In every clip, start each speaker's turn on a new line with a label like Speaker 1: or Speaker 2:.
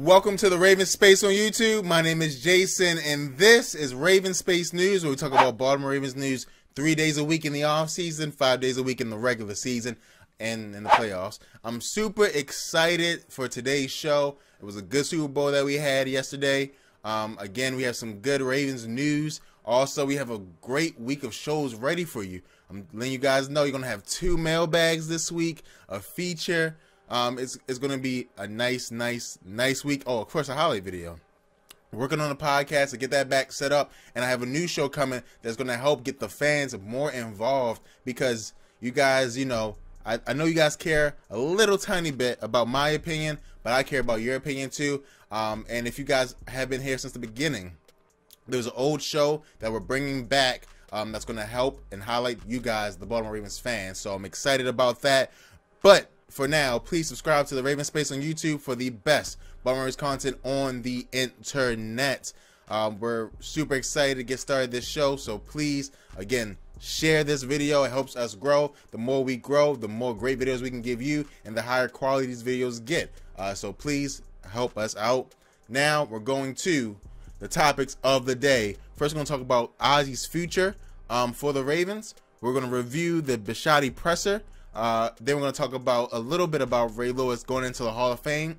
Speaker 1: Welcome to the Raven Space on YouTube. My name is Jason, and this is Raven Space News, where we talk about Baltimore Ravens news 3 days a week in the off season, 5 days a week in the regular season, and in the playoffs. I'm super excited for today's show. It was a good Super Bowl that we had yesterday. Again, we have some good Ravens news. Also, we have a great week of shows ready for you. I'm letting you guys know you're going to have 2 mailbags this week, a feature. It's going to be a nice week. Oh, of course, a holiday video. Working on a podcast to get that back set up, and I have a new show coming that's going to help get the fans more involved, because you guys, you know, I know you guys care a little tiny bit about my opinion, but I care about your opinion too. And if you guys have been here since the beginning, there's an old show that we're bringing back that's going to help and highlight you guys, the Baltimore Ravens fans. So I'm excited about that. But for now, please subscribe to the Raven Space on YouTube for the best Baltimore Ravens content on the internet. We're super excited to get started this show, so please, again, share this video. It helps us grow. The more we grow, the more great videos we can give you, and the higher quality these videos get. So please help us out. Now we're going to the topics of the day. First, we're going to talk about Ozzie's future for the Ravens. We're going to review the Bisciotti presser. Then we're going to talk about a little bit about Ray Lewis going into the Hall of Fame.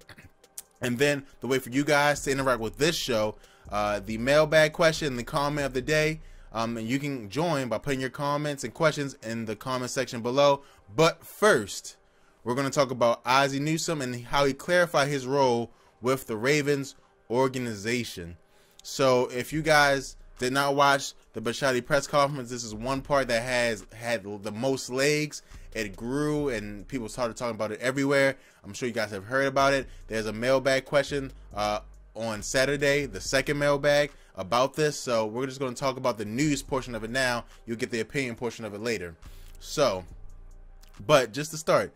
Speaker 1: And then the way for you guys to interact with this show, the mailbag question, the comment of the day. And you can join by putting your comments and questions in the comment section below. But first, we're going to talk about Ozzie Newsome and how he clarified his role with the Ravens organization. So if you guys did not watch the Bisciotti press conference, this is one part that has had the most legs. It grew and people started talking about it everywhere. I'm sure you guys have heard about it. There's a mailbag question on Saturday, the second mailbag, about this. So we're just going to talk about the news portion of it now. You'll get the opinion portion of it later. So, but just to start,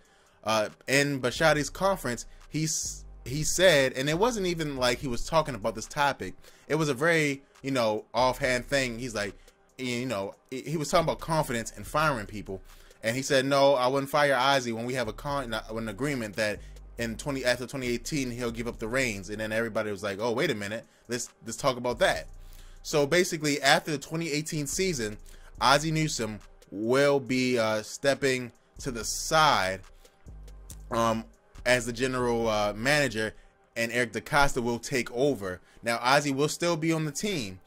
Speaker 1: in Bisciotti's conference, he said, and it wasn't even like he was talking about this topic. It was a very, you know, offhand thing. He's like, you know, he was talking about confidence and firing people. And he said, no, I wouldn't fire Ozzie when we have an agreement that after 2018 he'll give up the reins. And then everybody was like, oh, wait a minute, let's talk about that. So basically, after the 2018 season, Ozzie Newsome will be stepping to the side as the general manager, and Eric DeCosta will take over. Now, Ozzie will still be on the team.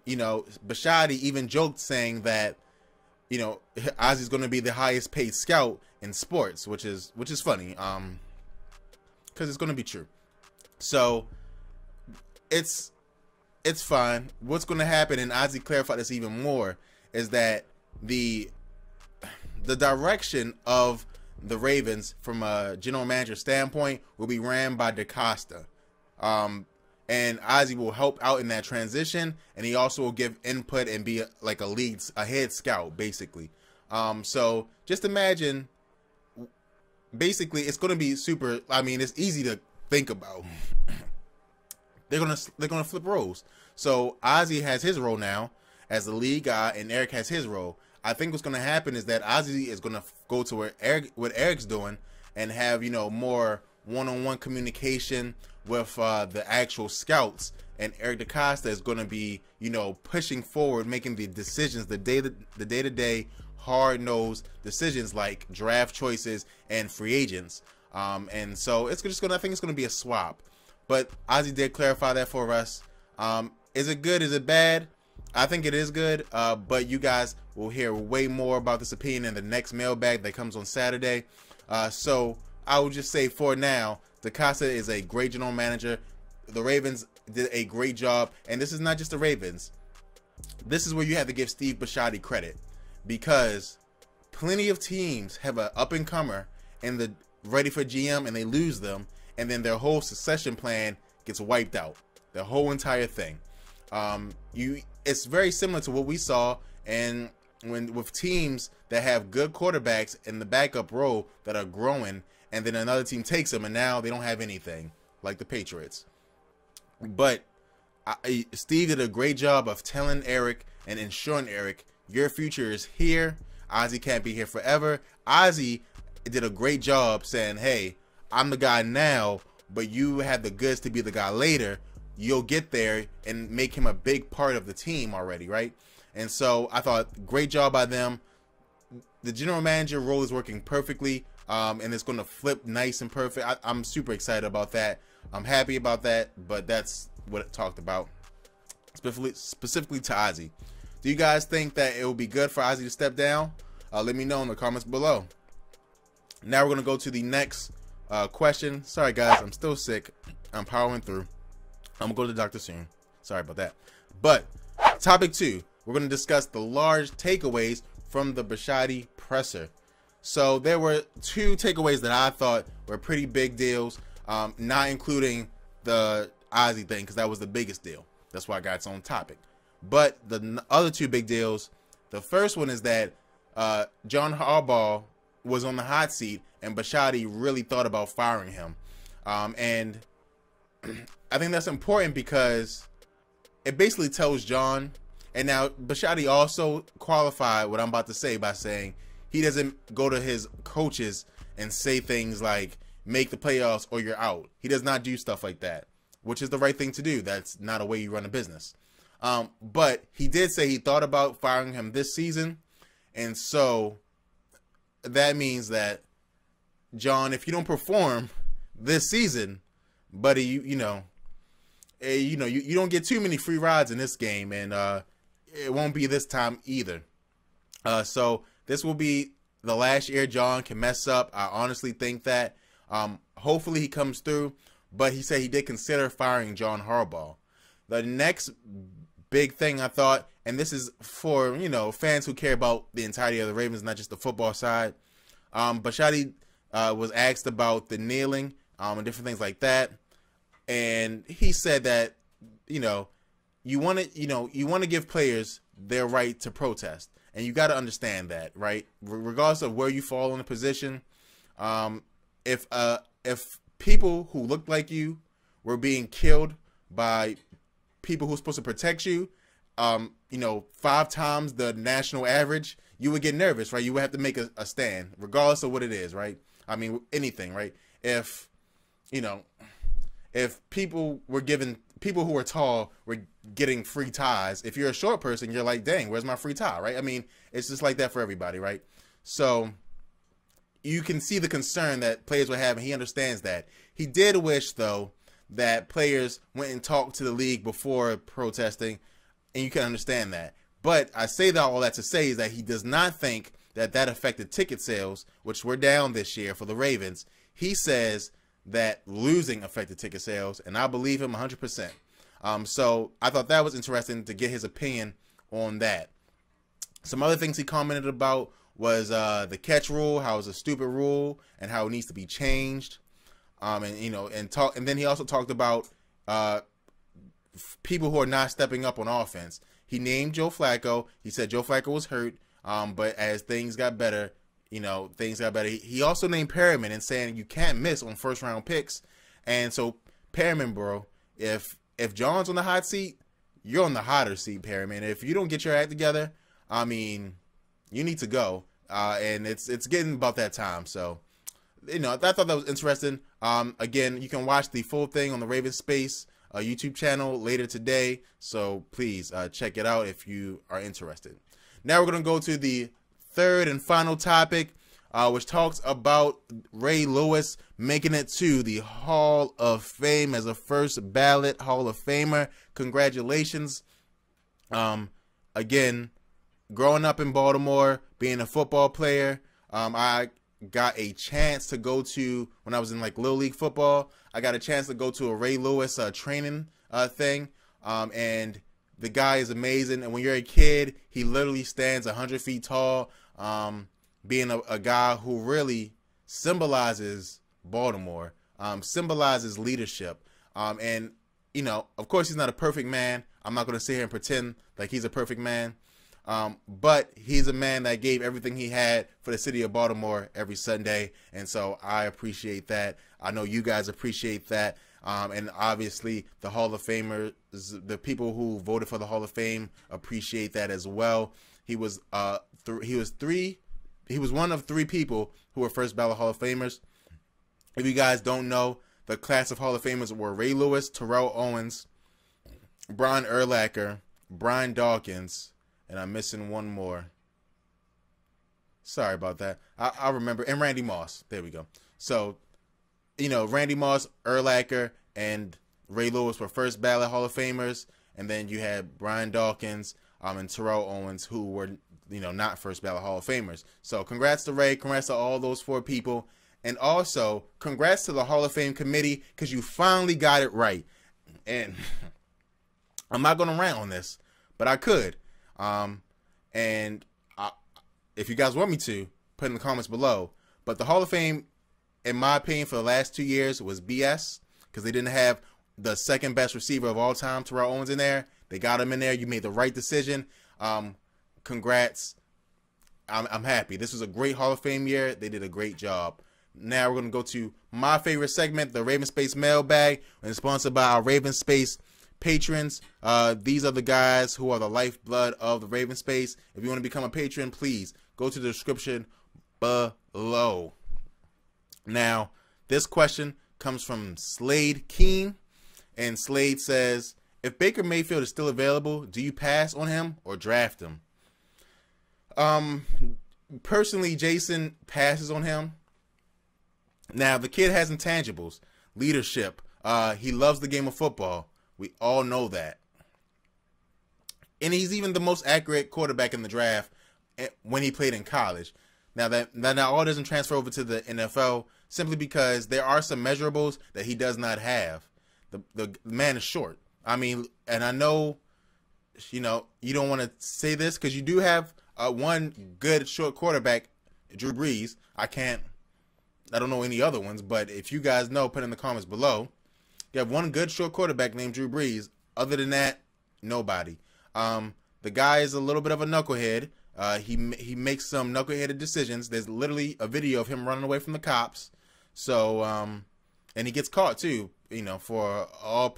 Speaker 1: You know, Bisciotti even joked saying that, you know, Ozzie's going to be the highest paid scout in sports, which is funny, because it's going to be true. So it's fine. What's going to happen, and Ozzie clarified this even more, is that the direction of the Ravens from a general manager standpoint will be ran by DeCosta. And Ozzie will help out in that transition, and he also will give input and be like a head scout, basically. So just imagine, basically, it's going to be super. I mean, it's easy to think about. they're gonna flip roles. So Ozzie has his role now as the lead guy, and Eric has his role. I think what's going to happen is that Ozzie is going to go to what Eric's doing, and have, you know, more one-on-one communication with the actual scouts, and Eric DeCosta is going to be, you know, pushing forward, making the decisions, the day-to-day hard-nosed decisions like draft choices and free agents. And so it's just gonna, I think it's going to be a swap. But Ozzie did clarify that for us. Is it good? Is it bad? I think it is good, but you guys will hear way more about this opinion in the next mailbag that comes on Saturday. So I would just say, for now, DeCosta is a great general manager. The Ravens did a great job, and this is not just the Ravens. This is where you have to give Steve Bisciotti credit, because plenty of teams have an up-and-comer and the ready for GM, and they lose them, and then their whole succession plan gets wiped out. The whole entire thing. It's very similar to what we saw with teams that have good quarterbacks in the backup role that are growing, and then another team takes them, and now they don't have anything, like the Patriots. But Steve did a great job of telling Eric and ensuring Eric, your future is here. Ozzie can't be here forever. Ozzie did a great job saying, hey, I'm the guy now, but you have the goods to be the guy later, you'll get there and make him a big part of the team already, right? And so I thought, great job by them. The general manager role is working perfectly, and it's going to flip nice and perfect. I'm super excited about that. I'm happy about that, but that's what it talked about, specifically to Ozzie. Do you guys think that it will be good for Ozzie to step down? Let me know in the comments below. Now we're going to go to the next question. Sorry, guys, I'm still sick. I'm powering through. I'm going to go to the doctor soon. Sorry about that. But topic 2, we're going to discuss the large takeaways from the Bisciotti presser. So there were 2 takeaways that I thought were pretty big deals, not including the Ozzie thing, because that was the biggest deal. That's why I got its own topic. But the other 2 big deals, the first one is that John Harbaugh was on the hot seat, and Bisciotti really thought about firing him. And I think that's important because it basically tells John, and now Bisciotti also qualified what I'm about to say by saying he doesn't go to his coaches and say things like, make the playoffs or you're out. He does not do stuff like that, which is the right thing to do. That's not a way you run a business. But he did say he thought about firing him this season. And so that means that, John, if you don't perform this season, buddy, you don't get too many free rides in this game, and it won't be this time either. So this will be the last year John can mess up. I honestly think that. Hopefully he comes through, but he said he did consider firing John Harbaugh. The next big thing I thought, and this is for, fans who care about the entirety of the Ravens, not just the football side. Bisciotti was asked about the kneeling and different things like that, and he said that you want to give players their right to protest, and you got to understand that, right? Regardless of where you fall in the position, if people who look like you were being killed by people who's supposed to protect you, 5 times the national average, you would get nervous, right? You would have to make a stand, regardless of what it is, right? I mean, anything, right? If people who were tall were getting free ties, if you're a short person, you're like, dang, where's my free tie, right? I mean, it's just like that for everybody, right? So you can see the concern that players were having. He understands that. He did wish, though, that players went and talked to the league before protesting, and you can understand that. But I say that all that to say is that he does not think that affected ticket sales, which were down this year for the Ravens. He says that losing affected ticket sales, and I believe him 100%. So I thought that was interesting to get his opinion on that. Some other things he commented about was the catch rule, how it's a stupid rule, and how it needs to be changed. And then he also talked about people who are not stepping up on offense. He named Joe Flacco. He said Joe Flacco was hurt, but as things got better, things got better. He also named Perriman and saying you can't miss on first-round picks. And so Perriman, bro, if John's on the hot seat, you're on the hotter seat, Perriman. If you don't get your act together, I mean, you need to go. And it's getting about that time. So, I thought that was interesting. Again, you can watch the full thing on the Raven Space YouTube channel later today. So please check it out if you are interested. Now we're going to go to the third and final topic, which talks about Ray Lewis making it to the Hall of Fame as a first ballot Hall of Famer. Congratulations. Again, growing up in Baltimore, being a football player, I got a chance to go to, when I was in like Little League football, I got a chance to go to a Ray Lewis training thing. And the guy is amazing. And when you're a kid, he literally stands 100 feet tall, being a guy who really symbolizes Baltimore, symbolizes leadership. And, of course, he's not a perfect man. I'm not going to sit here and pretend like he's a perfect man. But he's a man that gave everything he had for the city of Baltimore every Sunday. And so I appreciate that. I know you guys appreciate that. And obviously the Hall of Famers, the people who voted for the Hall of Fame, appreciate that as well. He was one of 3 people who were first ballot Hall of Famers. If you guys don't know, the class of Hall of Famers were Ray Lewis, Terrell Owens, Brian Urlacher, Brian Dawkins, and I'm missing one more. Sorry about that. I remember. And Randy Moss. There we go. So, you know, Randy Moss, Urlacher, and Ray Lewis were first ballot Hall of Famers. And then you had Brian Dawkins and Terrell Owens, who were, you know, not first ballot Hall of Famers. So congrats to Ray. Congrats to all those 4 people. And also, congrats to the Hall of Fame committee, because you finally got it right. And I'm not going to rant on this, but I could. If you guys want me to, put in the comments below. But the Hall of Fame, in my opinion, for the last 2 years was BS, because they didn't have the second best receiver of all time, Terrell Owens, in there. They got him in there. You made the right decision. Congrats. I'm happy. This was a great Hall of Fame year. They did a great job. Now we're going to go to my favorite segment, the Raven Space Mailbag, and it's sponsored by our Raven Space patrons. These are the guys who are the lifeblood of the Raven Space. If you want to become a patron, please go to the description below. Now, this question comes from Slade Keen, and Slade says, if Baker Mayfield is still available, do you pass on him or draft him? Personally, Jason passes on him. Now, the kid has intangibles, leadership. He loves the game of football. We all know that. And he's even the most accurate quarterback in the draft when he played in college. Now, that all doesn't transfer over to the NFL, simply because there are some measurables that he does not have. The man is short. I mean, and I know, you know, you don't want to say this because you do have one good short quarterback, Drew Brees. I don't know any other ones, but if you guys know, put in the comments below. You have one good short quarterback named Drew Brees. Other than that, nobody. The guy is a little bit of a knucklehead. He makes some knuckleheaded decisions. There's literally a video of him running away from the cops. So, and he gets caught too. You know, for all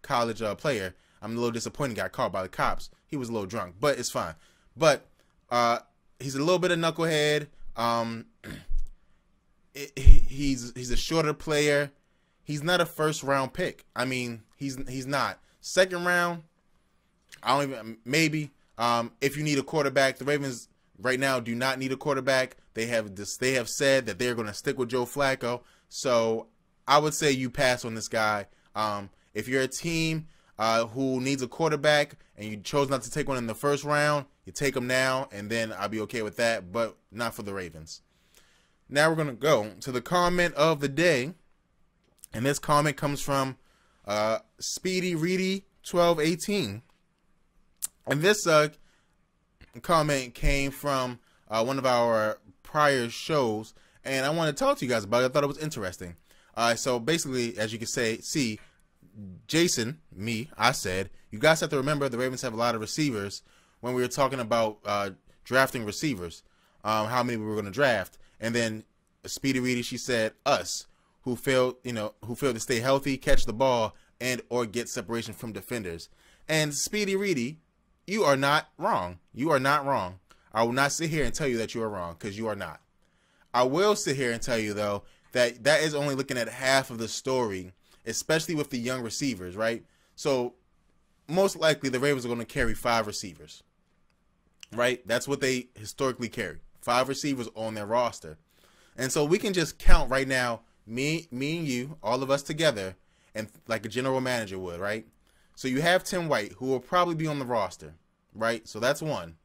Speaker 1: college player. I'm a little disappointed he got caught by the cops. He was a little drunk, but it's fine. But he's a little bit of knucklehead. He's a shorter player. He's not a first round pick. I mean, he's not. Second round, I don't even, maybe. If you need a quarterback, the Ravens right now do not need a quarterback. They have said that they're going to stick with Joe Flacco. So I would say you pass on this guy. If you're a team who needs a quarterback and you chose not to take one in the first round, you take him now, and then I'll be okay with that, but not for the Ravens. Now we're going to go to the comment of the day. And this comment comes from Speedy Reedy 1218. And this comment came from one of our prior shows, and I want to talk to you guys about it. I thought it was interesting. So basically, as you can see, Jason, I said, you guys have to remember the Ravens have a lot of receivers. When we were talking about drafting receivers, how many we were going to draft, and then Speedy Reedy, she said us, who failed to stay healthy, catch the ball, and or get separation from defenders. And Speedy Reedy, you are not wrong. You are not wrong. I will not sit here and tell you that you are wrong, because you are not. I will sit here and tell you, though, that is only looking at half of the story, especially with the young receivers, right? So most likely the Ravens are going to carry 5 receivers, right? That's what they historically carry. 5 receivers on their roster. And so we can just count right now, me and you, all of us together, and like a general manager would, right? So you have Tim White, who will probably be on the roster, right? So that's one.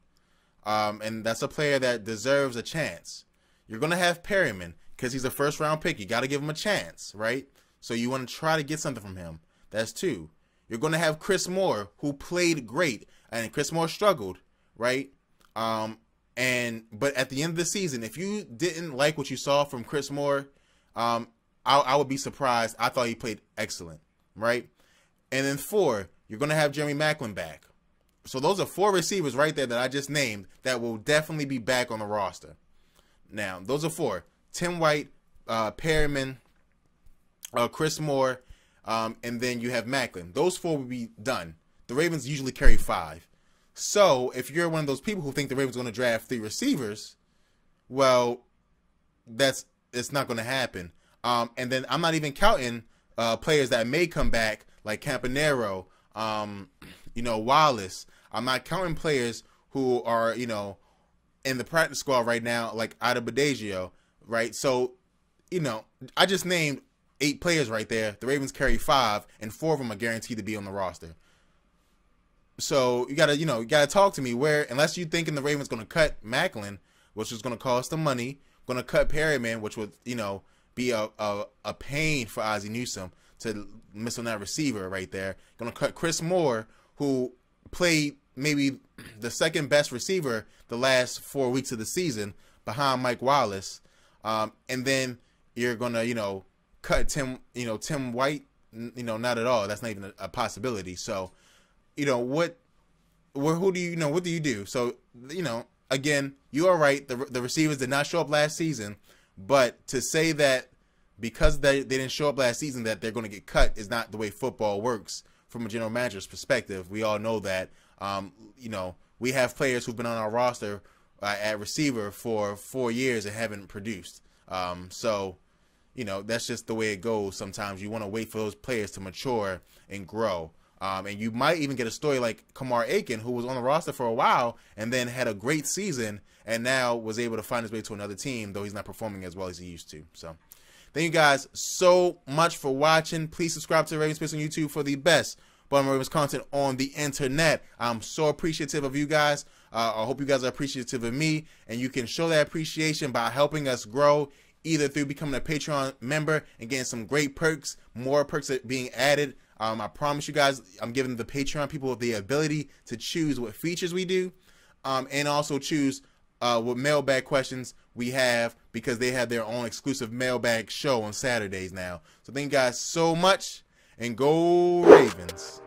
Speaker 1: And that's a player that deserves a chance. You're going to have Perryman, because he's a first-round pick. You got to give him a chance, right? So you want to try to get something from him. That's 2. You're going to have Chris Moore, who played great, and Chris Moore struggled, right? But at the end of the season, if you didn't like what you saw from Chris Moore, I would be surprised. I thought he played excellent, right? And then 4, you're going to have Jeremy Maclin back. So those are 4 receivers right there that I just named that will definitely be back on the roster. Now, those are 4. Tim White, Perryman, Chris Moore, and then you have Maclin. Those 4 will be done. The Ravens usually carry 5. So if you're one of those people who think the Ravens are going to draft 3 receivers, well, it's not going to happen. And then I'm not even counting players that may come back like Campanero, Wallace. I'm not counting players who are, in the practice squad right now, like Adebayo, right? So, I just named 8 players right there. The Ravens carry 5, and 4 of them are guaranteed to be on the roster. So you gotta talk to me where, unless you thinking the Ravens gonna cut Maclin, which is gonna cost them money, gonna cut Perryman, which would, be a pain for Ozzie Newsome to miss on that receiver right there. Gonna cut Chris Moore, who played maybe the second best receiver the last 4 weeks of the season behind Mike Wallace. And then you're gonna, cut Tim White, not at all. That's not even a possibility. So, what do you do? So, again, you are right. The receivers did not show up last season, but to say that because they didn't show up last season that they're going to get cut is not the way football works from a general manager's perspective. We all know that. We have players who've been on our roster at receiver for 4 years and haven't produced. So, that's just the way it goes. Sometimes you want to wait for those players to mature and grow. And you might even get a story like Kamar Aiken, who was on the roster for a while and then had a great season and now was able to find his way to another team, though he's not performing as well as he used to. So thank you guys so much for watching. Please subscribe to Ravens Space on YouTube for the best Baltimore Ravens content on the internet. I'm so appreciative of you guys. I hope you guys are appreciative of me, and you can show that appreciation by helping us grow, either through becoming a Patreon member and getting some great perks. More perks are being added. I promise you guys, I'm giving the Patreon people the ability to choose what features we do, and also choose what mailbag questions we have, because they have their own exclusive mailbag show on Saturdays now. So thank you guys so much, and go Ravens.